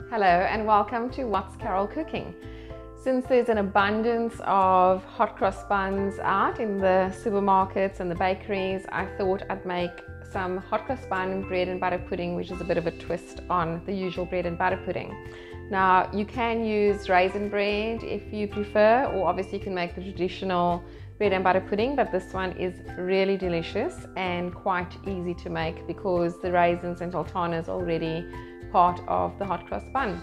Hello and welcome to What's Carol Cooking. Since there's an abundance of hot cross buns out in the supermarkets and the bakeries, I thought I'd make some hot cross bun bread and butter pudding, which is a bit of a twist on the usual bread and butter pudding. Now you can use raisin bread if you prefer, or obviously you can make the traditional bread and butter pudding, but this one is really delicious and quite easy to make because the raisins and sultana is already part of the hot cross bun.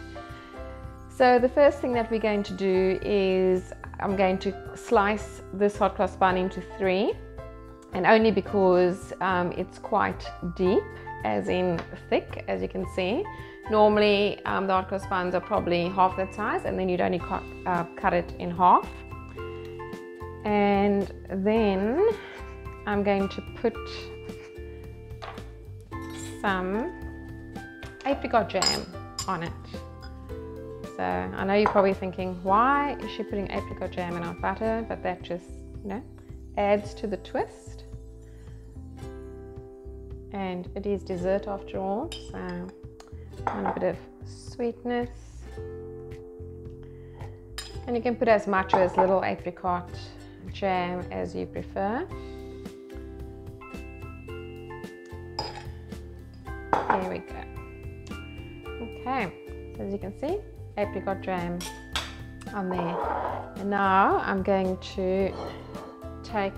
So the first thing that we're going to do is I'm going to slice this hot cross bun into 3, and only because it's quite deep, as in thick, as you can see. Normally the hot cross buns are probably half that size, and then you'd only cut it in half. And then I'm going to put some apricot jam on it. So I know you're probably thinking, why is she putting apricot jam in our butter? But that just, adds to the twist. And it is dessert after all, so I want a bit of sweetness. And you can put as much or as little apricot jam as you prefer. There we go. Okay, so as you can see, apricot jam on there. And now I'm going to take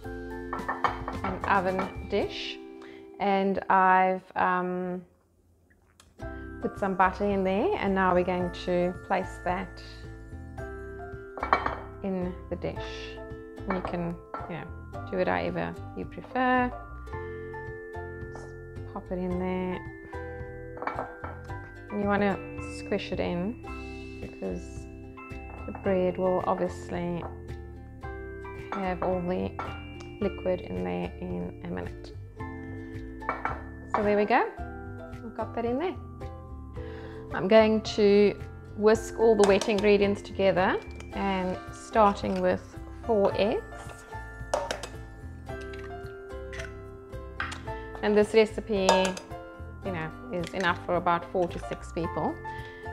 an oven dish, and I've put some butter in there, and now we're going to place that in the dish. And you can do it however you prefer. Just pop it in there. And you want to squish it in because the bread will obviously have all the liquid in there in a minute. So there we go, I've got that in there. I'm going to whisk all the wet ingredients together, and starting with 4 eggs. And this recipe is enough for about 4 to 6 people.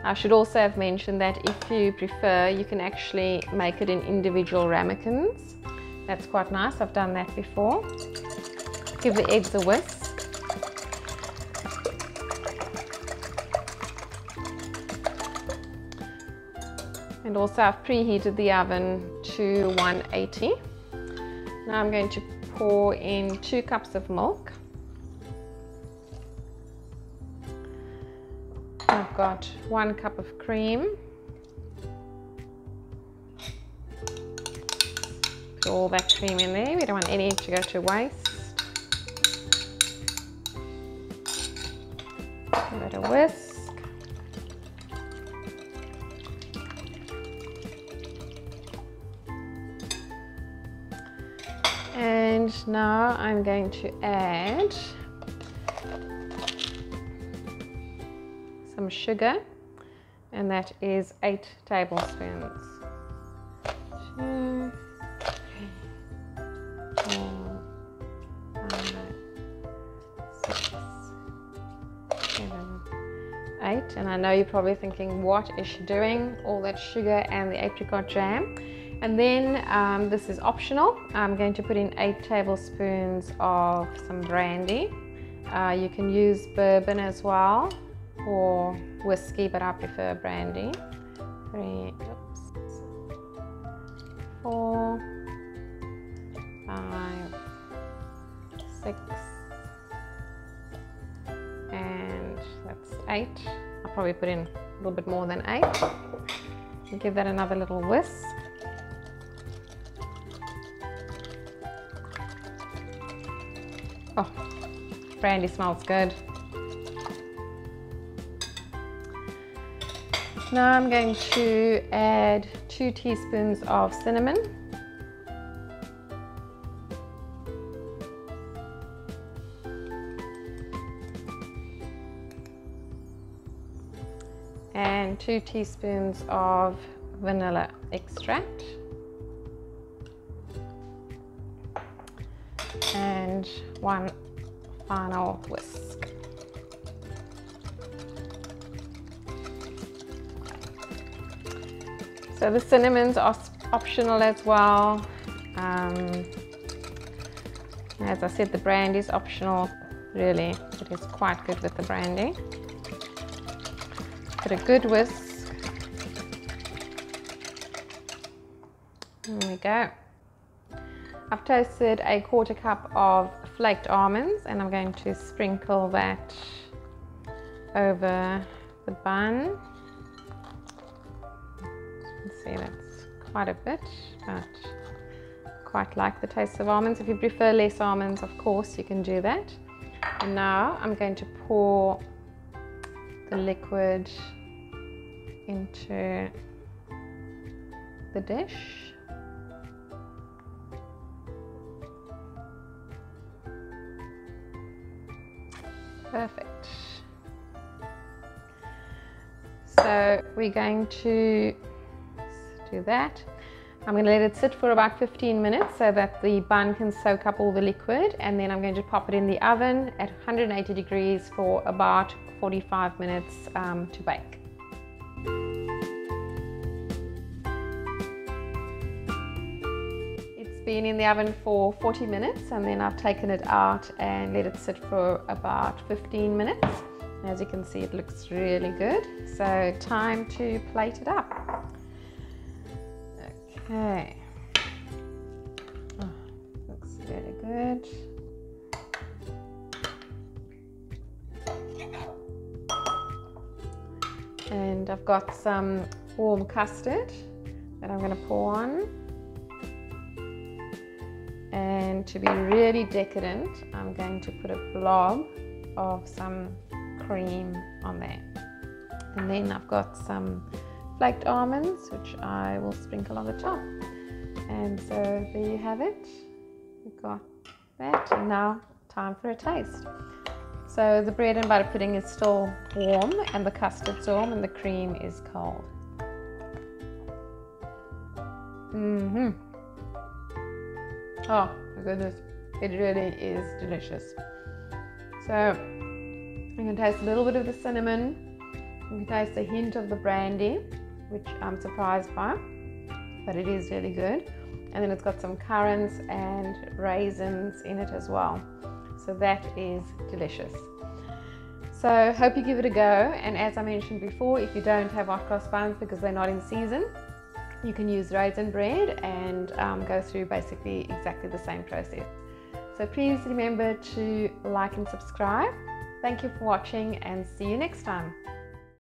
I should also have mentioned that if you prefer, you can actually make it in individual ramekins. That's quite nice. I've done that before. Give the eggs a whisk. And also I've preheated the oven to 180. Now I'm going to pour in 2 cups of milk. I've got 1 cup of cream. Put all that cream in there. We don't want any to go to waste. Give it a whisk. And now I'm going to add some sugar, and that is 8 tablespoons. 2, 3, 4, 5, 6, 7, 8. And I know you're probably thinking, what is she doing? All that sugar and the apricot jam. And then this is optional. I'm going to put in 8 tablespoons of some brandy. You can use bourbon as well, or whiskey, but I prefer brandy. 3, 4, 5, 6, and that's 8. I'll probably put in a little bit more than 8. And give that another little whisk. Oh, brandy smells good. Now I'm going to add 2 teaspoons of cinnamon. And 2 teaspoons of vanilla extract. And 1 final whisk. So the cinnamon's optional as well. As I said, the brandy is optional. Really, it is quite good with the brandy. Put a good whisk. There we go. I've toasted a 1/4 cup of flaked almonds, and I'm going to sprinkle that over the bun. You can see that's quite a bit, but quite like the taste of almonds. If you prefer less almonds, of course, you can do that. And now I'm going to pour the liquid into the dish. Perfect. So we're going to do that. I'm going to let it sit for about 15 minutes so that the bun can soak up all the liquid, and then I'm going to pop it in the oven at 180 degrees for about 45 minutes to bake. It's been in the oven for 40 minutes, and then I've taken it out and let it sit for about 15 minutes. As you can see, it looks really good. So time to plate it up. Okay, oh, looks really good. And I've got some warm custard that I'm going to pour on. And to be really decadent, I'm going to put a blob of some cream on there. And then I've got some flaked almonds, which I will sprinkle on the top. And so there you have it. We've got that, and now time for a taste. So the bread and butter pudding is still warm, and the custard's warm, and the cream is cold. Oh my goodness, it really is delicious. So you can taste a little bit of the cinnamon, you can taste a hint of the brandy, which I'm surprised by, but it is really good. And then it's got some currants and raisins in it as well. So that is delicious. So hope you give it a go. And as I mentioned before, if you don't have hot cross buns because they're not in season, you can use raisin bread and go through basically exactly the same process. So please remember to like and subscribe. Thank you for watching, and see you next time.